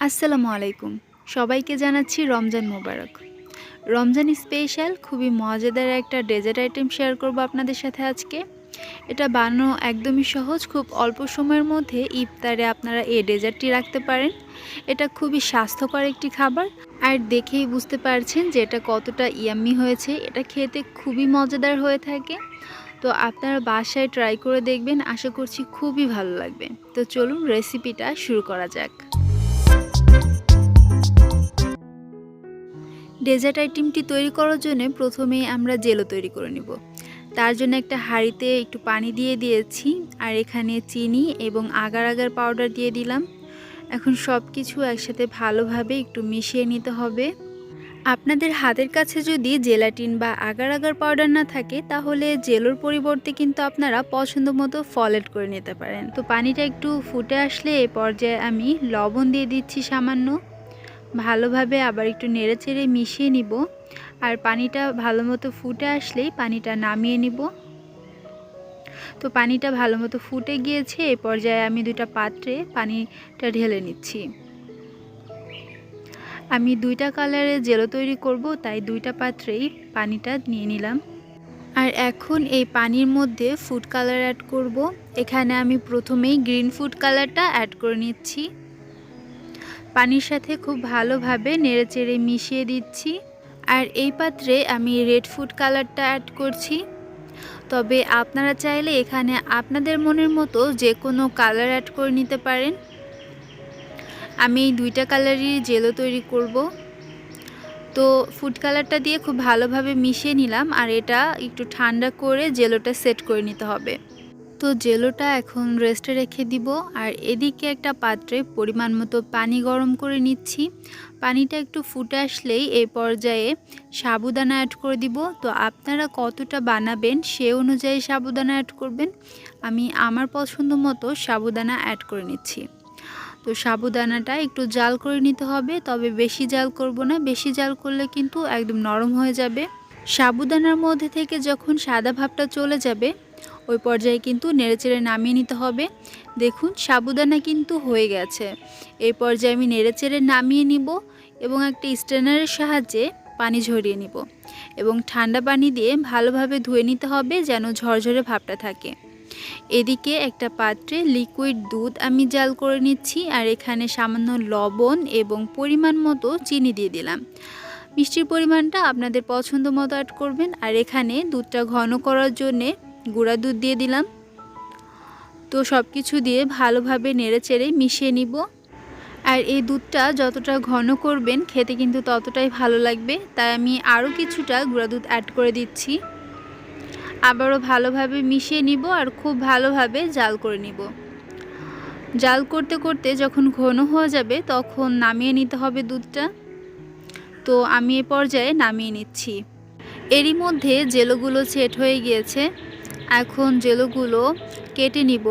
আসসালামু আলাইকুম। সবাইকে জানাচ্ছি রমজান মোবারক। রমজান স্পেশাল খুবই মজাদার একটা ডেজার্ট আইটেম শেয়ার করব আপনাদের সাথে আজকে। এটা বানানো একদমই সহজ, খুব অল্প সময়ের মধ্যে ইফতারে আপনারা এই ডেজার্টটি রাখতে পারেন। এটা খুবই স্বাস্থ্যকর একটি খাবার, আর দেখেই বুঝতে পারছেন যে এটা কতটা ইয়াম্মি হয়েছে। এটা খেতে খুবই মজাদার হয়ে থাকে। তো আপনারা বাসায় ট্রাই করে দেখবেন, আশা করছি খুবই ভালো লাগবে। তো চলুন রেসিপিটা শুরু করা যাক। ডেজার্ট আইটেমটি তৈরি করার জন্য প্রথমেই আমরা জেলো তৈরি করে নেব। তার জন্য একটা হাঁড়িতে একটু পানি দিয়ে দিয়েছি, আর এখানে চিনি এবং আগার আগার পাউডার দিয়ে দিলাম। এখন সব কিছু একসাথে ভালোভাবে একটু মিশিয়ে নিতে হবে। আপনাদের হাতের কাছে যদি জেলাটিন বা আগার আগার পাউডার না থাকে, তাহলে জেলোর পরিবর্তে কিন্তু আপনারা পছন্দ মতো ফল অ্যাড করে নিতে পারেন। তো পানিটা একটু ফুটে আসলে এই পর্যায়ে আমি লবণ দিয়ে দিচ্ছি সামান্য। ভালোভাবে আবার একটু নেড়েচেড়ে মিশিয়ে নিব, আর পানিটা ভালো মতো ফুটে আসলেই পানিটা নামিয়ে নিব। তো পানিটা ভালো মতো ফুটে গিয়েছে, এই পর্যায়ে আমি দুইটা পাত্রে পানিটা ঢেলে নিচ্ছি। আমি দুইটা কালারের জেলো তৈরি করব, তাই দুইটা পাত্রেই পানিটা নিয়ে নিলাম। আর এখন এই পানির মধ্যে ফুড কালার অ্যাড করব। এখানে আমি প্রথমেই গ্রিন ফুড কালারটা অ্যাড করে নিচ্ছি। পানির সাথে খুব ভালোভাবে নেড়েচেড়ে মিশিয়ে দিচ্ছি। আর এই পাত্রে আমি রেড ফুড কালারটা অ্যাড করছি। তবে আপনারা চাইলে এখানে আপনাদের মনের মতো যে কোনো কালার অ্যাড করে নিতে পারেন। আমি এই দুইটা কালারই জেলো তৈরি করব। তো ফুড কালারটা দিয়ে খুব ভালোভাবে মিশিয়ে নিলাম, আর এটা একটু ঠান্ডা করে জেলোটা সেট করে নিতে হবে। তো জেলোটা এখন রেস্টে রেখে দিব। আর এদিকে একটা পাত্রে পরিমাণ মতো পানি গরম করে নিচ্ছি। পানিটা একটু ফুটে আসলেই এই পর্যায়ে সাবুদানা অ্যাড করে দিব। তো আপনারা কতটা বানাবেন সে অনুযায়ী সাবুদানা অ্যাড করবেন। আমি আমার পছন্দ মতো সাবুদানা অ্যাড করে নিচ্ছি। তো সাবুদানাটা একটু জাল করে নিতে হবে, তবে বেশি জাল করব না, বেশি জাল করলে কিন্তু একদম নরম হয়ে যাবে। সাবুদানার মধ্যে থেকে যখন সাদা ভাবটা চলে যাবে, ওই পর্যায়ে কিন্তু নেড়েচেড়ে নামিয়ে নিতে হবে। দেখুন সাবুদানা কিন্তু হয়ে গেছে। এই পর্যায়ে আমি নেড়েচেড়ে নামিয়ে নিব এবং একটা স্ট্রেনারের সাহায্যে পানি ঝরিয়ে নিব, এবং ঠান্ডা পানি দিয়ে ভালোভাবে ধুয়ে নিতে হবে যেন ঝরঝরে ভাবটা থাকে। এদিকে একটা পাত্রে লিকুইড দুধ আমি জাল করে নিচ্ছি, আর এখানে সামান্য লবণ এবং পরিমাণ মতো চিনি দিয়ে দিলাম। মিষ্টির পরিমাণটা আপনাদের পছন্দ মতো অ্যাড করবেন। আর এখানে দুধটা ঘন করার জন্যে গুঁড়া দুধ দিয়ে দিলাম। তো সব কিছু দিয়ে ভালোভাবে নেড়েচেড়ে মিশিয়ে নিব। আর এই দুধটা যতটা ঘন করবেন খেতে কিন্তু ততটাই ভালো লাগবে, তাই আমি আরও কিছুটা গুঁড়া দুধ অ্যাড করে দিচ্ছি। আবারও ভালোভাবে মিশিয়ে নিব, আর খুব ভালোভাবে জাল করে নিব। জাল করতে করতে যখন ঘন হয়ে যাবে তখন নামিয়ে নিতে হবে দুধটা। তো আমি এ পর্যায়ে নামিয়ে নিচ্ছি। এরই মধ্যে জেলোগুলো সেট হয়ে গিয়েছে। এখন জেলোগুলো কেটে নিব,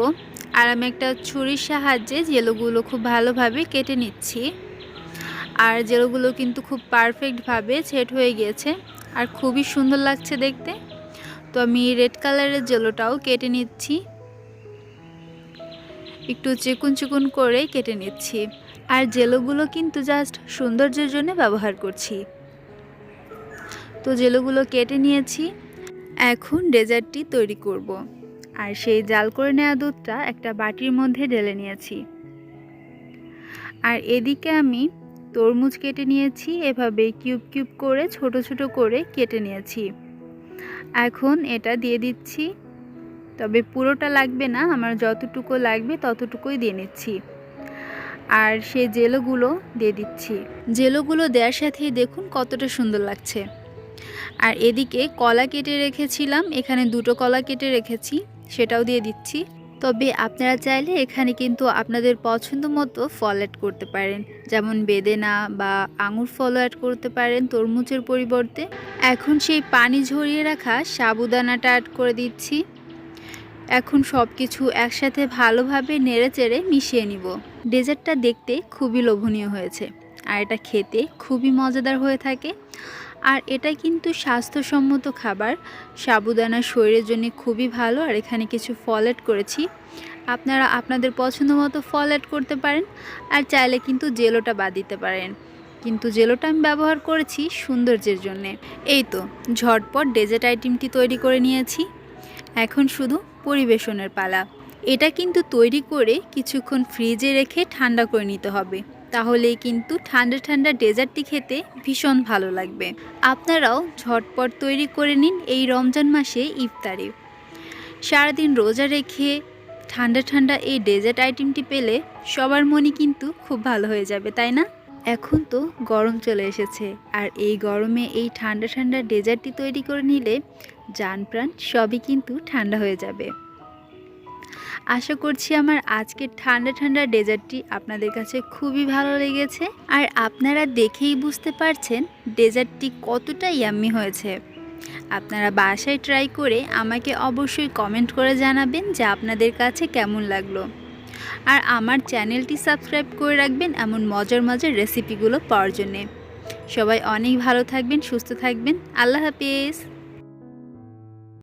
আর আমি একটা ছুরির সাহায্যে জেলোগুলো খুব ভালোভাবে কেটে নিচ্ছি। আর জেলোগুলো কিন্তু খুব পারফেক্টভাবে সেট হয়ে গিয়েছে, আর খুবই সুন্দর লাগছে দেখতে। তো আমি রেড কালারের জেলোটাও কেটে নিচ্ছি, একটু চিকন চিকন করে কেটে নিচ্ছি। আর জেলোগুলো কিন্তু জাস্ট সৌন্দর্যের জন্য ব্যবহার করছি। তো জেলোগুলো কেটে নিয়েছি। এখন ডেজার্টটি তৈরি করব। আর সেই জাল করে নেওয়া দুধটা একটা বাটির মধ্যে ঢেলে নিয়েছি। আর এদিকে আমি তরমুজ কেটে নিয়েছি, এভাবে কিউব কিউব করে ছোট ছোট করে কেটে নিয়েছি। এখন এটা দিয়ে দিচ্ছি, তবে পুরোটা লাগবে না, আমার যতটুকু লাগবে ততটুকুই দিয়ে নিচ্ছি। আর সেই জেলোগুলো দিয়ে দিচ্ছি। জেলোগুলো দেওয়ার সাথেই দেখুন কতটা সুন্দর লাগছে। আর এদিকে কলা কেটে রেখেছিলাম, এখানে দুটো কলা কেটে রেখেছি, সেটাও দিয়ে দিচ্ছি। তবে আপনারা চাইলে এখানে কিন্তু আপনাদের পছন্দ মতো ফল অ্যাড করতে পারেন, যেমন বেদেনা বা আঙুর ফলও অ্যাড করতে পারেন তরমুজের পরিবর্তে। এখন সেই পানি ঝরিয়ে রাখা সাবুদানাটা অ্যাড করে দিচ্ছি। এখন সব কিছু একসাথে ভালোভাবে নেড়েচেড়ে মিশিয়ে নিব। ডেজার্টটা দেখতে খুবই লোভনীয় হয়েছে, আর এটা খেতে খুবই মজাদার হয়ে থাকে। আর এটা কিন্তু স্বাস্থ্যসম্মত খাবার। সাবুদানা শরীরের জন্য খুবই ভালো, আর এখানে কিছু ফল অ্যাড করেছি। আপনারা আপনাদের পছন্দ মতো ফল অ্যাড করতে পারেন, আর চাইলে কিন্তু জেলোটা বাদ দিতে পারেন, কিন্তু জেলোটা আমি ব্যবহার করেছি সৌন্দর্যের জন্যে। এই তো ঝটপট ডেজার্ট আইটেমটি তৈরি করে নিয়েছি। এখন শুধু পরিবেশনের পালা। এটা কিন্তু তৈরি করে কিছুক্ষণ ফ্রিজে রেখে ঠান্ডা করে নিতে হবে, তাহলেই কিন্তু ঠান্ডা ঠান্ডা ডেজার্টটি খেতে ভীষণ ভালো লাগবে। আপনারাও ঝটপট তৈরি করে নিন এই রমজান মাসে ইফতারে। সারাদিন রোজা রেখে ঠান্ডা ঠান্ডা এই ডেজার্ট আইটেমটি পেলে সবার মনই কিন্তু খুব ভালো হয়ে যাবে, তাই না? এখন তো গরম চলে এসেছে, আর এই গরমে এই ঠান্ডা ঠান্ডা ডেজার্টটি তৈরি করে নিলে জান প্রাণ সবই কিন্তু ঠান্ডা হয়ে যাবে। আশা করছি আমার আজকের ঠান্ডা ঠান্ডা ডেজার্টটি আপনাদের কাছে খুবই ভালো লেগেছে, আর আপনারা দেখেই বুঝতে পারছেন ডেজার্টটি কতটা ইয়াম্মি হয়েছে। আপনারা বাসায় ট্রাই করে আমাকে অবশ্যই কমেন্ট করে জানাবেন যে আপনাদের কাছে কেমন লাগলো। আর আমার চ্যানেলটি সাবস্ক্রাইব করে রাখবেন এমন মজার মজার রেসিপিগুলো পাওয়ার জন্যে। সবাই অনেক ভালো থাকবেন, সুস্থ থাকবেন। আল্লাহ হাফেজ।